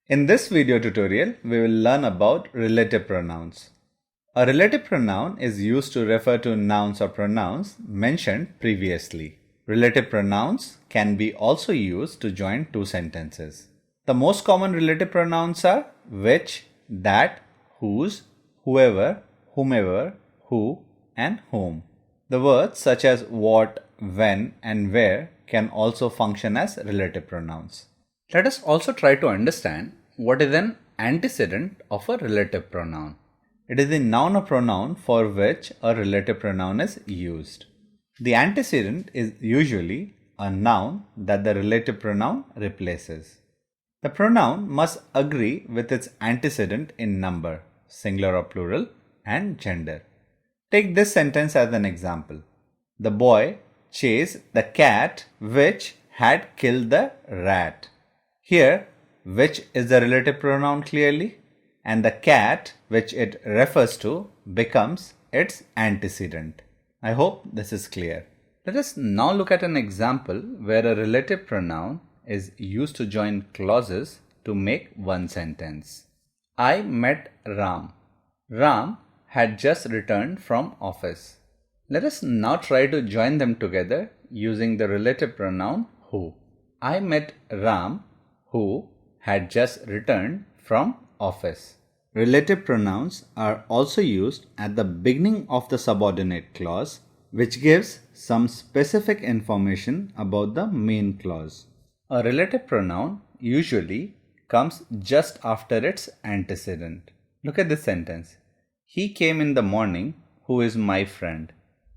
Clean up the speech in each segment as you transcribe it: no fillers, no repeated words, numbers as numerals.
In this video tutorial, we will learn about relative pronouns. A relative pronoun is used to refer to nouns or pronouns mentioned previously. Relative pronouns can be also used to join two sentences. The most common relative pronouns are which, that, whose, whoever, whomever, who, and whom. The words such as what, when, and where can also function as relative pronouns. Let us also try to understand what is an antecedent of a relative pronoun. It is the noun or pronoun for which a relative pronoun is used. The antecedent is usually a noun that the relative pronoun replaces. The pronoun must agree with its antecedent in number, singular or plural, and gender. Take this sentence as an example. The boy chased the cat which had killed the rat. Here, which is the relative pronoun clearly, and the cat which it refers to becomes its antecedent. I hope this is clear. Let us now look at an example where a relative pronoun is used to join clauses to make one sentence. I met Ram. Ram had just returned from office. Let us now try to join them together using the relative pronoun who. I met Ram, who had just returned from office. Relative pronouns are also used at the beginning of the subordinate clause, which gives some specific information about the main clause. A relative pronoun usually comes just after its antecedent. Look at this sentence. He came in the morning, who is my friend.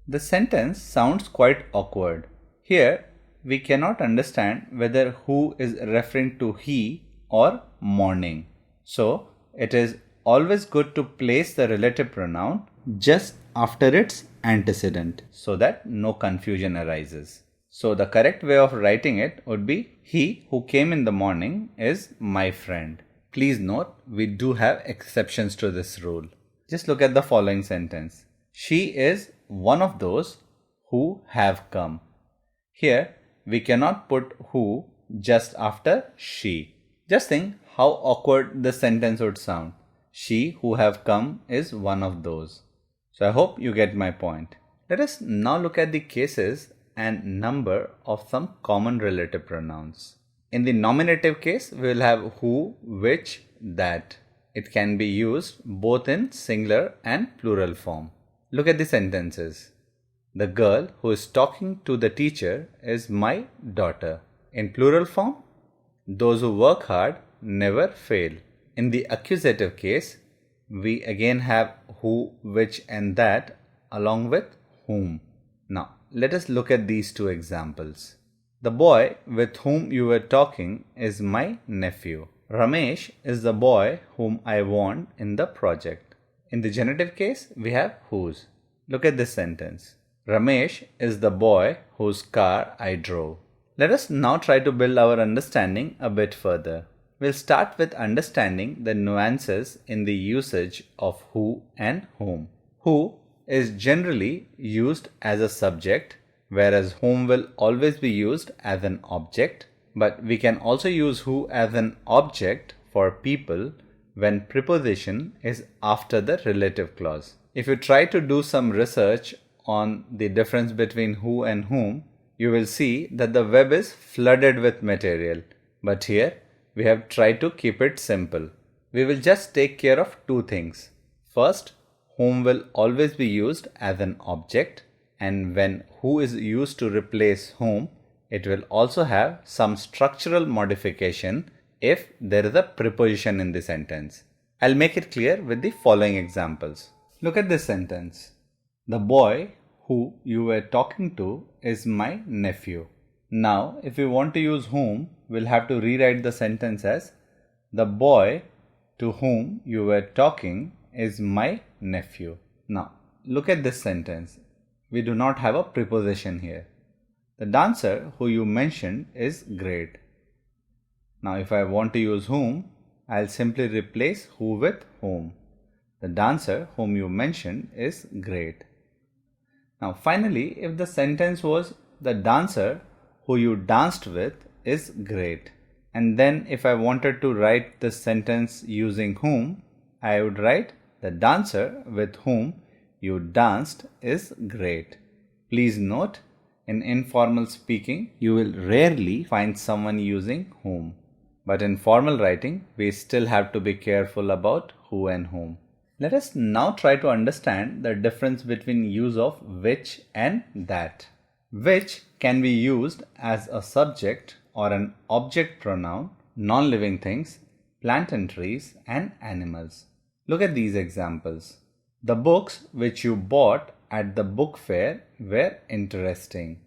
The sentence sounds quite awkward. Here, we cannot understand whether who is referring to he or morning. So, it is always good to place the relative pronoun just after its antecedent so that no confusion arises. So, the correct way of writing it would be he who came in the morning is my friend. Please note, we do have exceptions to this rule. Just look at the following sentence. She is one of those who have come. Here, we cannot put who just after she. Just think how awkward the sentence would sound. She who have come is one of those. So I hope you get my point. Let us now look at the cases and number of some common relative pronouns. In the nominative case, we will have who, which, that. It can be used both in singular and plural form. Look at the sentences. The girl who is talking to the teacher is my daughter. In plural form, those who work hard never fail. In the accusative case, we again have who, which, and that along with whom. Now, let us look at these two examples. The boy with whom you were talking is my nephew. Ramesh is the boy whom I want in the project. In the genitive case, we have whose. Look at this sentence. Ramesh is the boy whose car I drove. Let us now try to build our understanding a bit further. We'll start with understanding the nuances in the usage of who and whom. Who is generally used as a subject, whereas whom will always be used as an object. But we can also use who as an object for people when preposition is after the relative clause. If you try to do some research on the difference between who and whom, you will see that the web is flooded with material. But here, we have tried to keep it simple. We will just take care of two things. First, whom will always be used as an object, and when who is used to replace whom, it will also have some structural modification if there is a preposition in the sentence. I'll make it clear with the following examples. Look at this sentence. The boy who you were talking to is my nephew. Now, if we want to use whom, we'll have to rewrite the sentence as the boy to whom you were talking is my nephew. Now, look at this sentence. We do not have a preposition here. The dancer who you mentioned is great. Now, if I want to use whom, I'll simply replace who with whom. The dancer whom you mentioned is great. Now, finally, if the sentence was the dancer who you danced with is great, And then if I wanted to write this sentence using whom, I would write the dancer with whom you danced is great. Please note, in informal speaking, you will rarely find someone using whom. But in formal writing, we still have to be careful about who and whom. Let us now try to understand the difference between use of which and that. Which can be used as a subject or an object pronoun, non-living things, plant and trees, and animals. Look at these examples. The books which you bought at the book fair were interesting.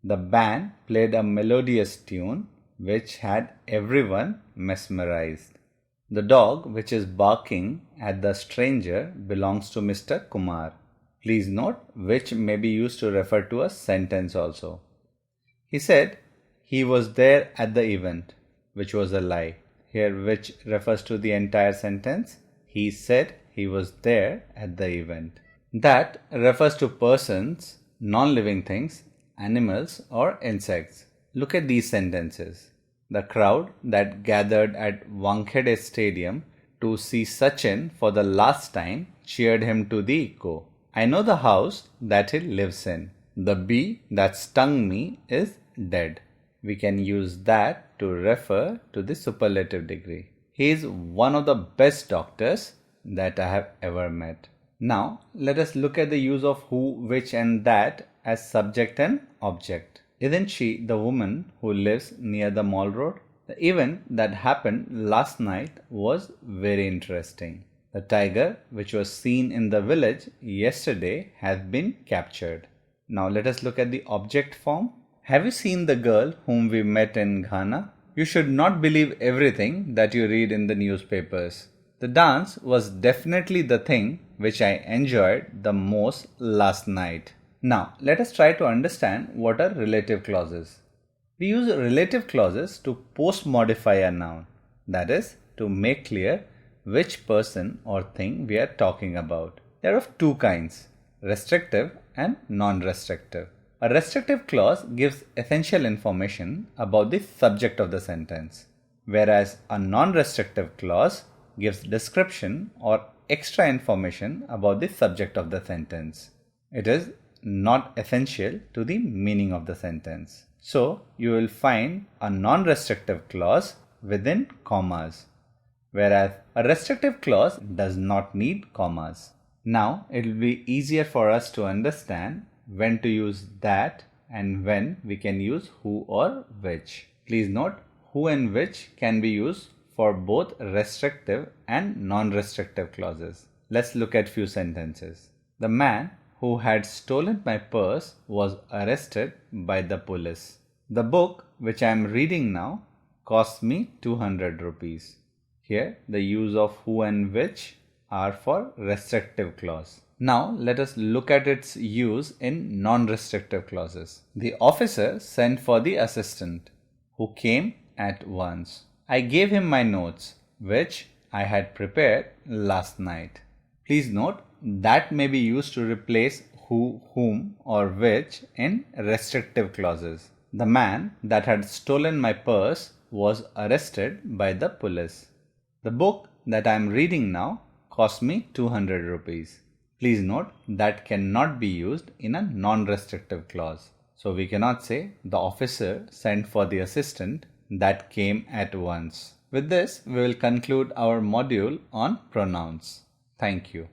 The band played a melodious tune which had everyone mesmerized. The dog which is barking at the stranger belongs to Mr. Kumar. Please note which may be used to refer to a sentence also. He said he was there at the event, which was a lie. Here which refers to the entire sentence. He said he was there at the event. That refers to persons, non-living things, animals or insects. Look at these sentences. The crowd that gathered at Wankhede Stadium to see Sachin for the last time cheered him to the echo. I know the house that he lives in. The bee that stung me is dead. We can use that to refer to the superlative degree. He is one of the best doctors that I have ever met. Now, let us look at the use of who, which and that as subject and object. Isn't she the woman who lives near the mall road? The event that happened last night was very interesting. The tiger which was seen in the village yesterday has been captured. Now let us look at the object form. Have you seen the girl whom we met in Ghana? You should not believe everything that you read in the newspapers. The dance was definitely the thing which I enjoyed the most last night. Now, let us try to understand what are relative clauses. We use relative clauses to post-modify a noun, that is, to make clear which person or thing we are talking about. There are of two kinds, restrictive and non-restrictive. A restrictive clause gives essential information about the subject of the sentence, whereas a non-restrictive clause gives description or extra information about the subject of the sentence. It is not essential to the meaning of the sentence. So, you will find a non-restrictive clause within commas, whereas a restrictive clause does not need commas. Now, it will be easier for us to understand when to use that and when we can use who or which. Please note, who and which can be used for both restrictive and non-restrictive clauses. Let's look at few sentences. The man who had stolen my purse was arrested by the police. The book which I am reading now cost me 200 rupees. Here the use of who and which are for restrictive clause. Now let us look at its use in non-restrictive clauses. The officer sent for the assistant, who came at once. I gave him my notes, which I had prepared last night. Please note, that may be used to replace who, whom or which in restrictive clauses. The man that had stolen my purse was arrested by the police. The book that I am reading now cost me 200 rupees. Please note that cannot be used in a non-restrictive clause. So we cannot say the officer sent for the assistant that came at once. With this, we will conclude our module on pronouns. Thank you.